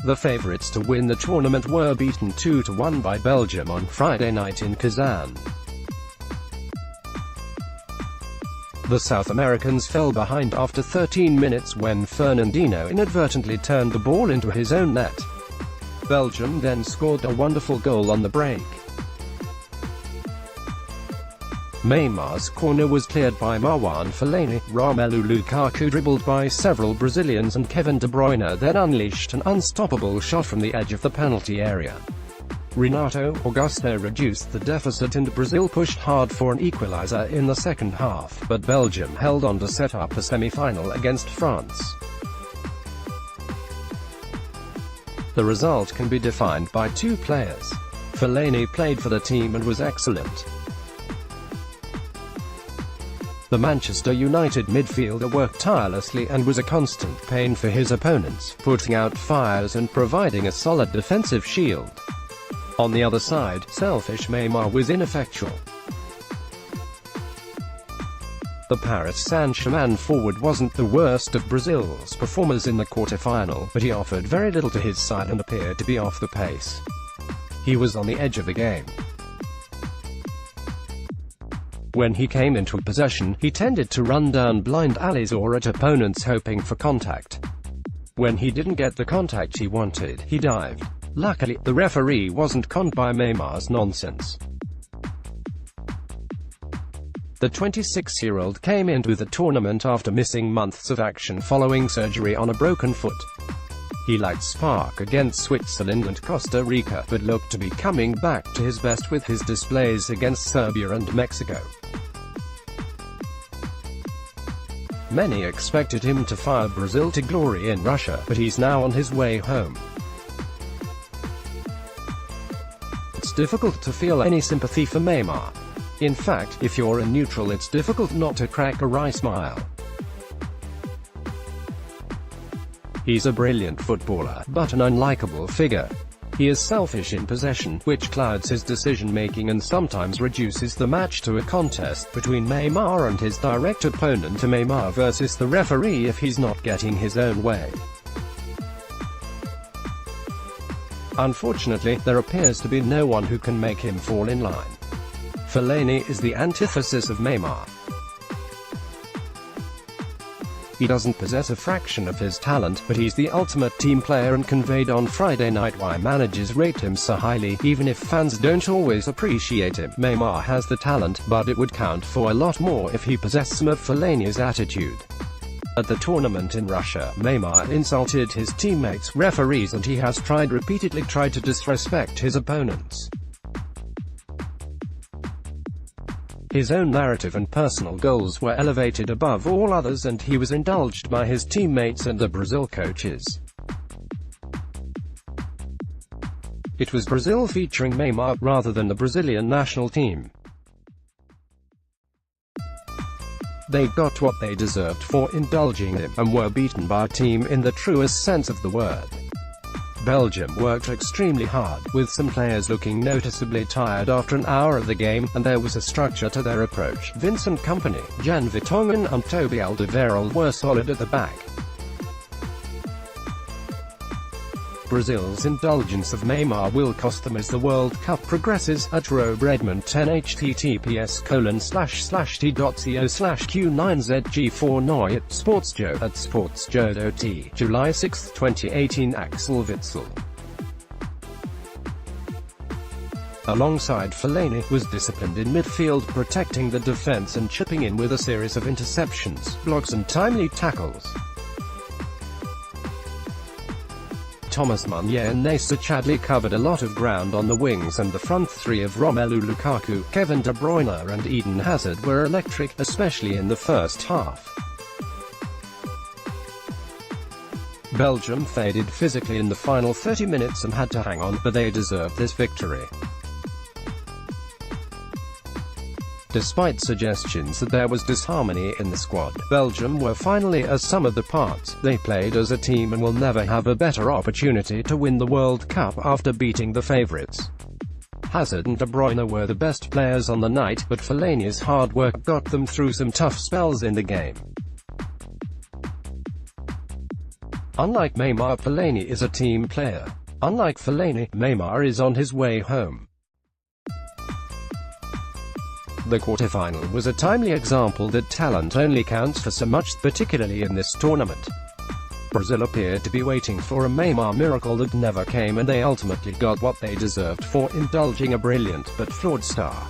The favourites to win the tournament were beaten 2-1 by Belgium on Friday night in Kazan. The South Americans fell behind after 13 minutes when Fernandinho inadvertently turned the ball into his own net. Belgium then scored a wonderful goal on the break. Neymar's corner was cleared by Marwan Fellaini. Romelu Lukaku dribbled by several Brazilians and Kevin De Bruyne then unleashed an unstoppable shot from the edge of the penalty area. Renato Augusto reduced the deficit and Brazil pushed hard for an equalizer in the second half, but Belgium held on to set up a semi-final against France. The result can be defined by two players. Fellaini played for the team and was excellent. The Manchester United midfielder worked tirelessly and was a constant pain for his opponents, putting out fires and providing a solid defensive shield. On the other side, selfish Neymar was ineffectual. The Paris Saint-Germain forward wasn't the worst of Brazil's performers in the quarter-final, but he offered very little to his side and appeared to be off the pace. He was on the edge of the game. When he came into possession, he tended to run down blind alleys or at opponents hoping for contact. When he didn't get the contact he wanted, he dived. Luckily, the referee wasn't conned by Neymar's nonsense. The 26-year-old came into the tournament after missing months of action following surgery on a broken foot. He lacked spark against Switzerland and Costa Rica, but looked to be coming back to his best with his displays against Serbia and Mexico. Many expected him to fire Brazil to glory in Russia, but he's now on his way home. It's difficult to feel any sympathy for Neymar. In fact, if you're a neutral, it's difficult not to crack a wry smile. He's a brilliant footballer, but an unlikable figure. He is selfish in possession, which clouds his decision-making and sometimes reduces the match to a contest between Neymar and his direct opponent, to Neymar versus the referee if he's not getting his own way. Unfortunately, there appears to be no one who can make him fall in line. Fellaini is the antithesis of Neymar. He doesn't possess a fraction of his talent, but he's the ultimate team player and conveyed on Friday night why managers rate him so highly, even if fans don't always appreciate him. Neymar has the talent, but it would count for a lot more if he possessed some of Fellaini's attitude. At the tournament in Russia, Neymar insulted his teammates, referees, and he has repeatedly tried to disrespect his opponents. His own narrative and personal goals were elevated above all others, and he was indulged by his teammates and the Brazil coaches. It was Brazil featuring Neymar, rather than the Brazilian national team. They got what they deserved for indulging him, and were beaten by a team in the truest sense of the word. Belgium worked extremely hard, with some players looking noticeably tired after an hour of the game, and there was a structure to their approach. Vincent Kompany, Jan Vertonghen and Toby Alderweireld were solid at the back. Brazil's indulgence of Neymar will cost them as the World Cup progresses. At Rob Redmond 10 https://t.co/q9zg4noi at SportsJoe at SportsJoe.t. July 6, 2018. Axel Witsel, alongside Fellaini, was disciplined in midfield, protecting the defense and chipping in with a series of interceptions, blocks and timely tackles. Thomas Meunier and Nacer Chadli covered a lot of ground on the wings, and the front three of Romelu Lukaku, Kevin De Bruyne and Eden Hazard were electric, especially in the first half. Belgium faded physically in the final 30 minutes and had to hang on, but they deserved this victory. Despite suggestions that there was disharmony in the squad, Belgium were finally a sum of the parts. They played as a team and will never have a better opportunity to win the World Cup after beating the favourites. Hazard and De Bruyne were the best players on the night, but Fellaini's hard work got them through some tough spells in the game. Unlike Neymar, Fellaini is a team player. Unlike Fellaini, Neymar is on his way home. The quarterfinal was a timely example that talent only counts for so much, particularly in this tournament. Brazil appeared to be waiting for a Neymar miracle that never came, and they ultimately got what they deserved for indulging a brilliant but flawed star.